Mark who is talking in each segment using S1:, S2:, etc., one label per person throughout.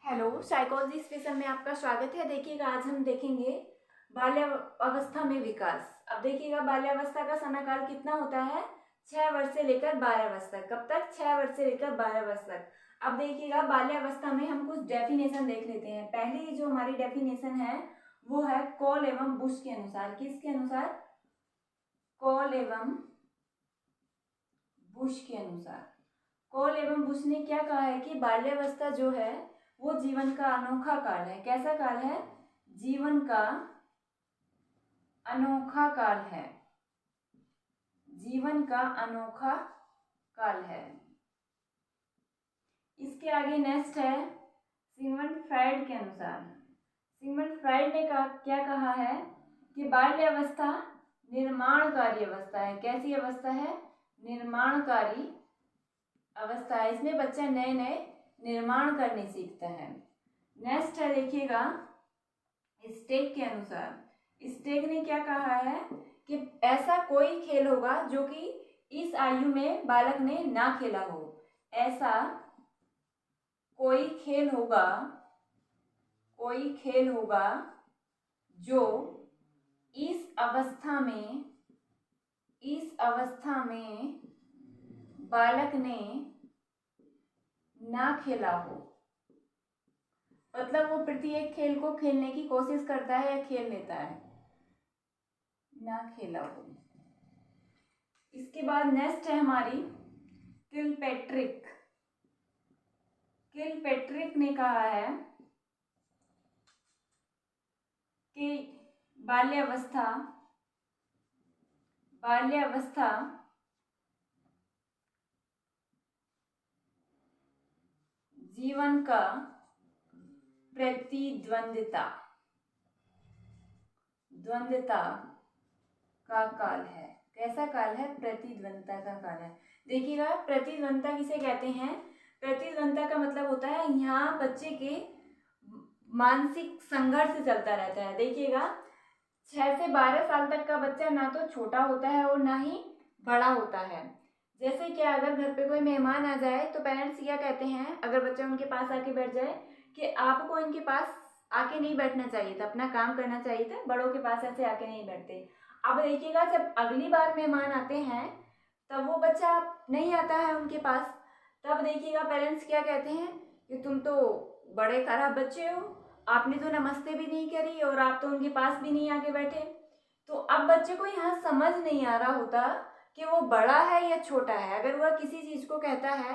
S1: Hello, psychology special में आपका स्वागत है। देखिएगा, आज हम देखेंगे बाल्यावस्था में विकास। अब देखिएगा, बाल्यावस्था का समय काल कितना होता है? 6 वर्ष से लेकर 12 वर्ष तक। कब तक? 6 वर्ष से लेकर 12 वर्ष तक। अब देखिएगा, बाल्यावस्था में हम कुछ डेफिनेशन देख लेते हैं। पहली जो हमारी डेफिनेशन है वो है कॉल एवं बुश के अनुसार। किसके अनुसार? कॉल एवं बुश के अनुसार। कॉल एवं बुश ने क्या कहा है कि बाल्यावस्था जो है वो जीवन का अनोखा काल है। कैसा काल है? जीवन का अनोखा काल है। जीवन का अनोखा काल है। इसके आगे नेक्स्ट है सिगमंड फ्राइड के अनुसार। सिगमंड फ्राइड ने क्या कहा है कि बाल्यावस्था निर्माणकारी अवस्था है। कैसी अवस्था है? निर्माणकारी अवस्था है। इसमें बच्चा नए नए निर्माण करने सीखता है। नेक्स्ट है, देखिएगा, स्टेक के अनुसार। स्टेक ने क्या कहा है कि ऐसा कोई खेल होगा जो कि इस आयु में बालक ने ना खेला हो। ऐसा कोई खेल होगा जो इस अवस्था में बालक ने ना खेला हो। मतलब वो प्रत्येक खेल को खेलने की कोशिश करता है या खेल लेता है, ना खेला हो। इसके बाद नेक्स्ट है हमारी किलपैट्रिक। किलपैट्रिक ने कहा है कि बाल्यावस्था जीवन का द्वंद्वता का काल है। कैसा काल है? प्रतिद्वंदता का काल है। देखिएगा, प्रतिद्वंदता किसे कहते हैं? प्रतिद्वंदता का मतलब होता है यहाँ बच्चे के मानसिक संघर्ष चलता रहता है। देखिएगा, 6 से 12 साल तक का बच्चा ना तो छोटा होता है और ना ही बड़ा होता है। जैसे कि अगर घर पे कोई मेहमान आ जाए तो पेरेंट्स क्या कहते हैं, अगर बच्चा उनके पास आके बैठ जाए, कि आपको इनके पास आके नहीं बैठना चाहिए था, अपना काम करना चाहिए था, बड़ों के पास ऐसे आके नहीं बैठते। अब देखिएगा, जब अगली बार मेहमान आते हैं तब वो बच्चा नहीं आता है उनके पास। तब देखिएगा, पेरेंट्स क्या कहते हैं कि तुम तो बड़े खराब बच्चे हो, आपने तो नमस्ते भी नहीं करी और आप तो उनके पास भी नहीं आके बैठे। तो अब बच्चे को यहाँ समझ नहीं आ रहा होता कि वो बड़ा है या छोटा है। अगर वह किसी चीज़ को कहता है,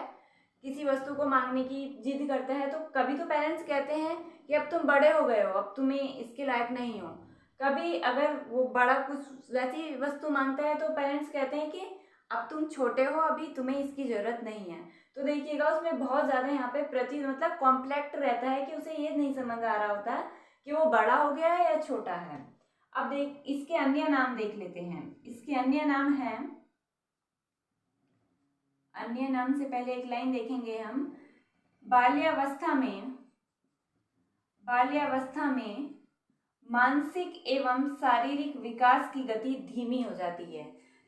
S1: किसी वस्तु को मांगने की जिद करता है, तो कभी तो पेरेंट्स कहते हैं कि अब तुम बड़े हो गए हो, अब तुम्हें इसके लायक नहीं हो। कभी अगर वो बड़ा कुछ वैसी वस्तु मांगता है तो पेरेंट्स कहते हैं कि अब तुम छोटे हो, अभी तुम्हें इसकी ज़रूरत नहीं है। तो देखिएगा, उसमें बहुत ज़्यादा यहाँ पे मतलब कॉम्प्लेक्ट रहता है कि उसे ये नहीं समझ आ रहा होता कि वो बड़ा हो गया है या छोटा है। अब इसके अन्य नाम देख लेते हैं। इसके अन्य नाम हैं, अन्य नाम से पहले एक लाइन देखेंगे हम। बाल्यावस्था में मानसिक एवं शारीरिक विकास की गति धीमी हो जाती है,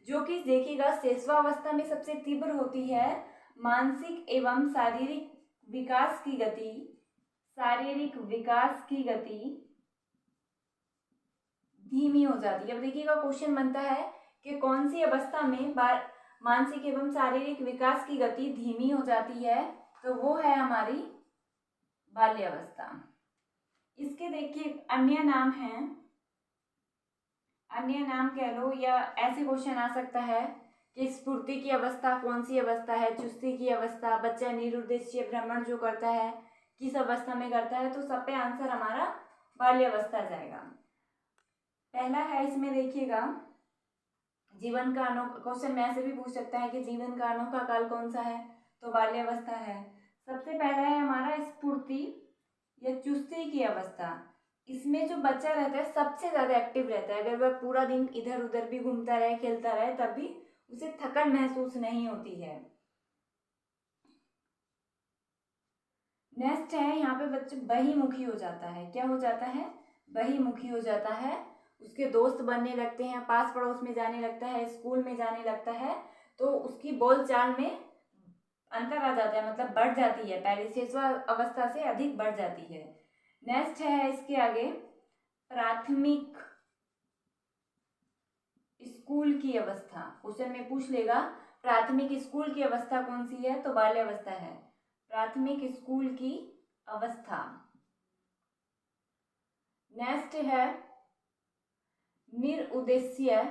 S1: जो कि देखिएगा शिशुआवस्था में सबसे तीव्र होती है। मानसिक एवं शारीरिक विकास की गति धीमी हो जाती है। अब देखिएगा, क्वेश्चन बनता है कि कौन सी अवस्था में मानसिक एवं शारीरिक विकास की गति धीमी हो जाती है? तो वो है हमारी बाल्यावस्था। इसके देखिए अन्य नाम हैं, अन्य नाम कह लो, या ऐसे क्वेश्चन आ सकता है कि स्फूर्ति की अवस्था कौन सी अवस्था है? चुस्ती की अवस्था, बच्चा निरुद्देश्य भ्रमण जो करता है किस अवस्था में करता है? तो सब पे आंसर हमारा बाल्यावस्था जाएगा। पहला है इसमें, देखिएगा, जीवन का अनोखा। क्वेश्चन में ऐसे भी पूछ सकता है कि जीवन का अनोखा काल कौन सा है? तो बाल्यावस्था है। सबसे पहला है हमारा स्फूर्ति या चुस्ती की अवस्था। इसमें जो बच्चा रहता है सबसे ज्यादा एक्टिव रहता है। अगर वह पूरा दिन इधर उधर भी घूमता रहे, खेलता रहे, तब भी उसे थकन महसूस नहीं होती है। नेक्स्ट है, यहाँ पे बच्चा बहिमुखी हो जाता है। क्या हो जाता है? बहिमुखी हो जाता है। उसके दोस्त बनने लगते हैं, पास पड़ोस में जाने लगता है, स्कूल में जाने लगता है, तो उसकी बोलचाल में अंतर आ जाता है, मतलब बढ़ जाती है, पहले शिशु अवस्था से अधिक बढ़ जाती है। नेक्स्ट है इसके आगे प्राथमिक स्कूल की अवस्था। क्वेश्चन में पूछ लेगा प्राथमिक स्कूल की अवस्था कौन सी है, तो बाल्यावस्था है। प्राथमिक स्कूल की अवस्था। नेक्स्ट है निरुद्देश्य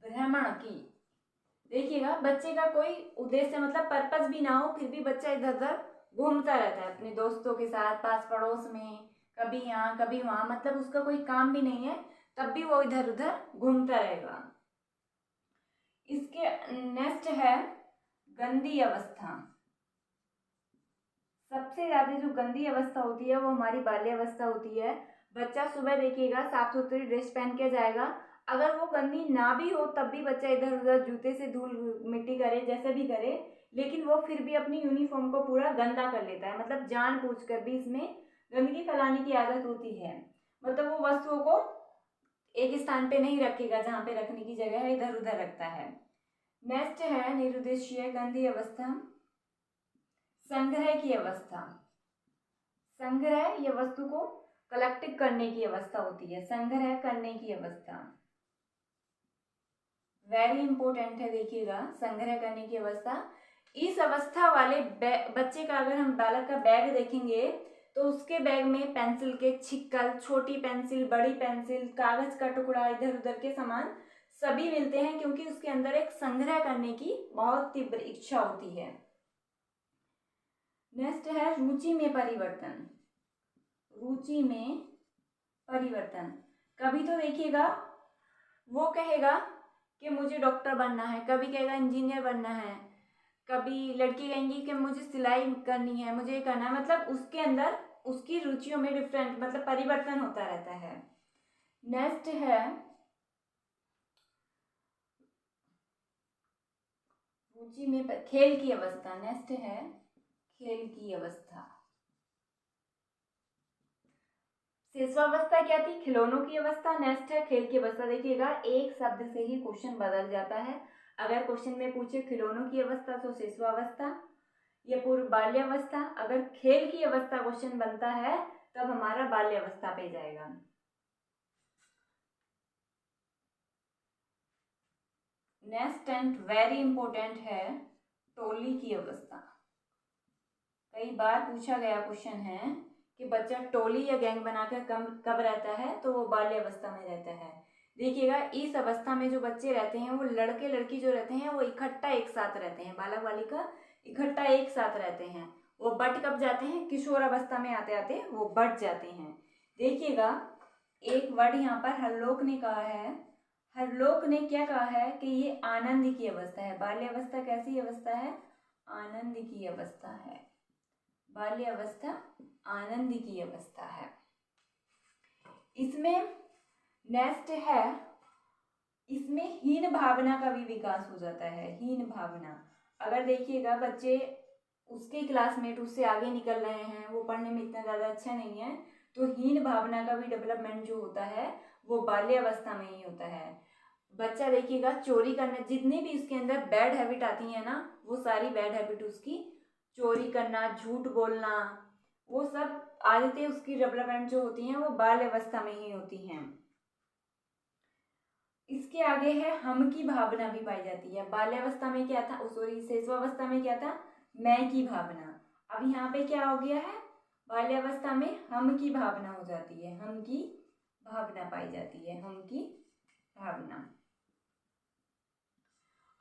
S1: भ्रमण की। देखिएगा बच्चे का कोई उद्देश्य मतलब पर्पस भी ना हो, फिर भी बच्चा इधर उधर घूमता रहता है अपने दोस्तों के साथ पास पड़ोस में, कभी यहाँ कभी वहां, मतलब उसका कोई काम भी नहीं है, तब भी वो इधर उधर घूमता रहेगा। इसके नेक्स्ट है गंदी अवस्था। सबसे ज्यादा जो गंदी अवस्था होती है वो हमारी बाल्यावस्था होती है। बच्चा सुबह देखिएगा साफ सुथरी ड्रेस पहन के जाएगा, अगर वो गंदी ना भी हो तब भी बच्चा इधर उधर जूते से धूल मिट्टी करे जैसे भी करे, लेकिन वो फिर भी अपनी यूनिफॉर्म को पूरा गंदा कर लेता है, मतलब जानबूझकर भी इसमें गंदगी फैलाने की आदत होती है। मतलब वो वस्तुओं को एक स्थान पे नहीं रखेगा जहाँ पे रखने की जगह है, इधर उधर रखता है। नेक्स्ट है निरुद्देश्य गंदी अवस्था संग्रह की अवस्था। संग्रह ये वस्तु को कलेक्ट करने की अवस्था होती है, संग्रह करने की अवस्था वेरी इंपॉर्टेंट है। देखिएगा संग्रह करने की अवस्था, इस अवस्था वाले बच्चे का अगर हम बालक का बैग देखेंगे तो उसके बैग में पेंसिल के छिक्कल, छोटी पेंसिल, बड़ी पेंसिल, कागज का टुकड़ा, इधर उधर के सामान सभी मिलते हैं, क्योंकि उसके अंदर एक संग्रह करने की बहुत तीव्र इच्छा होती है। नेक्स्ट है रुचि में परिवर्तन। रुचि में परिवर्तन, कभी तो देखिएगा वो कहेगा कि मुझे डॉक्टर बनना है, कभी कहेगा इंजीनियर बनना है, कभी लड़की कहेंगी कि मुझे सिलाई करनी है, मुझे करना है, मतलब उसके अंदर उसकी रुचियों में डिफरेंट मतलब परिवर्तन होता रहता है। नेक्स्ट है रुचि में खेल की अवस्था। नेक्स्ट है खेल की अवस्था। शिशुअवस्था क्या थी, खिलौनों की अवस्था। नेक्स्ट है खेल की अवस्था। देखिएगा एक शब्द से ही क्वेश्चन बदल जाता है, अगर क्वेश्चन में पूछे खिलौनों की अवस्था तो शिशुअवस्था या पूर्व बाल्यावस्था, अगर खेल की अवस्था क्वेश्चन बनता है तब हमारा बाल्यावस्था पे जाएगा। नेक्स्ट एंड वेरी इंपॉर्टेंट है टोली की अवस्था। कई बार पूछा गया क्वेश्चन है कि बच्चा टोली या गैंग बनाकर कब रहता है, तो वो बाल्यावस्था में रहता है। देखिएगा इस अवस्था में जो बच्चे रहते हैं वो लड़के लड़की जो रहते हैं वो इकट्ठा एक साथ रहते हैं, बालक बालिका इकट्ठा एक साथ रहते हैं। वो बट कब जाते हैं, किशोर अवस्था में आते आते वो बट जाते हैं। देखिएगा एक वर्ड यहाँ पर हरलोक ने कहा है, हरलोक ने क्या कहा है कि ये आनंद की अवस्था है। बाल्यावस्था कैसी अवस्था है, आनंद की अवस्था है। बाल्यावस्था आनंद की अवस्था है। इसमें नेक्स्ट है, इसमें हीन भावना का भी विकास हो जाता है। हीन भावना, अगर देखिएगा बच्चे उसके क्लासमेट उससे आगे निकल रहे हैं, वो पढ़ने में इतना ज़्यादा अच्छा नहीं है, तो हीन भावना का भी डेवलपमेंट जो होता है वो बाल्यावस्था में ही होता है। बच्चा देखिएगा चोरी करना, जितनी भी उसके अंदर बैड हैबिट आती है ना, वो सारी बैड हैबिट उसकी चोरी करना, झूठ बोलना, वो सब आदतें उसकी डेवलपमेंट जो होती हैं वो बाल्यावस्था में ही होती हैं। इसके आगे है हम की भावना भी पाई जाती है। बाल्यावस्था में क्या था, सॉरी शिशुअवस्था में क्या था, मैं की भावना। अब यहाँ पे क्या हो गया है, बाल्यावस्था में हम की भावना हो जाती है, हम की भावना पाई जाती है, हम की भावना।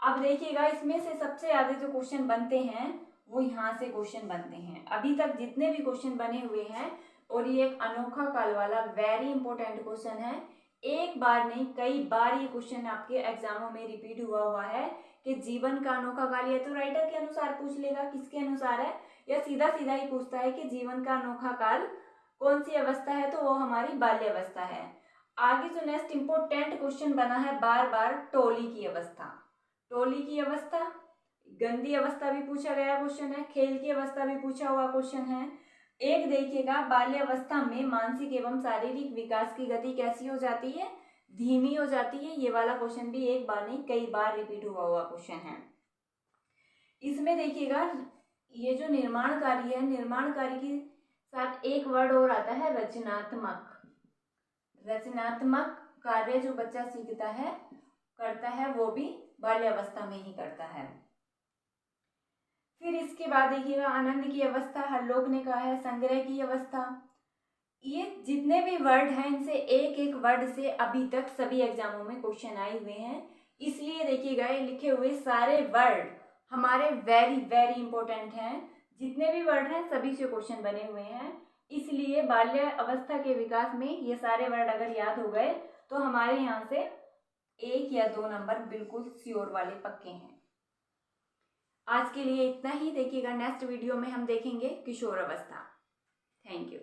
S1: अब देखिएगा इसमें से सबसे ज्यादा जो क्वेश्चन बनते हैं वो यहाँ से क्वेश्चन बनते हैं। अभी तक जितने भी क्वेश्चन बने हुए हैं, और ये एक अनोखा काल वाला वेरी इंपॉर्टेंट क्वेश्चन है, एक बार नहीं कई बार ये क्वेश्चन आपके एग्जामों में रिपीट हुआ है कि जीवन का अनोखा काल, या तो राइटर के अनुसार पूछ लेगा किसके अनुसार है, या सीधा सीधा ही पूछता है कि जीवन का अनोखा काल कौन सी अवस्था है, तो वो हमारी बाल्यावस्था है। आगे जो नेक्स्ट इंपॉर्टेंट क्वेश्चन बना है बार बार, टोली की अवस्था। टोली की अवस्था गंदी अवस्था भी पूछा गया क्वेश्चन है, खेल की अवस्था भी पूछा हुआ क्वेश्चन है। एक देखिएगा बाल्यावस्था में मानसिक एवं शारीरिक विकास की गति कैसी हो जाती है, धीमी हो जाती है। ये वाला क्वेश्चन भी एक बार नहीं कई बार रिपीट हुआ क्वेश्चन है। इसमें देखिएगा ये जो निर्माणकारी है, निर्माणकारी के साथ एक वर्ड और आता है रचनात्मक। रचनात्मक कार्य जो बच्चा सीखता है करता है वो भी बाल्यावस्था में ही करता है। फिर इसके बाद देखिएगा आनंद की अवस्था, हरलोक ने कहा है संग्रह की अवस्था। ये जितने भी वर्ड हैं इनसे एक एक वर्ड से अभी तक सभी एग्जामों में क्वेश्चन आए हुए हैं, इसलिए देखिएगा ये लिखे हुए सारे वर्ड हमारे वेरी वेरी इंपॉर्टेंट हैं। जितने भी वर्ड हैं सभी से क्वेश्चन बने हुए हैं, इसलिए बाल्य अवस्था के विकास में ये सारे वर्ड अगर याद हो गए तो हमारे यहाँ से 1 या 2 नंबर बिल्कुल श्योर वाले पक्के हैं। आज के लिए इतना ही। देखिएगा नेक्स्ट वीडियो में हम देखेंगे किशोर अवस्था। Thank you.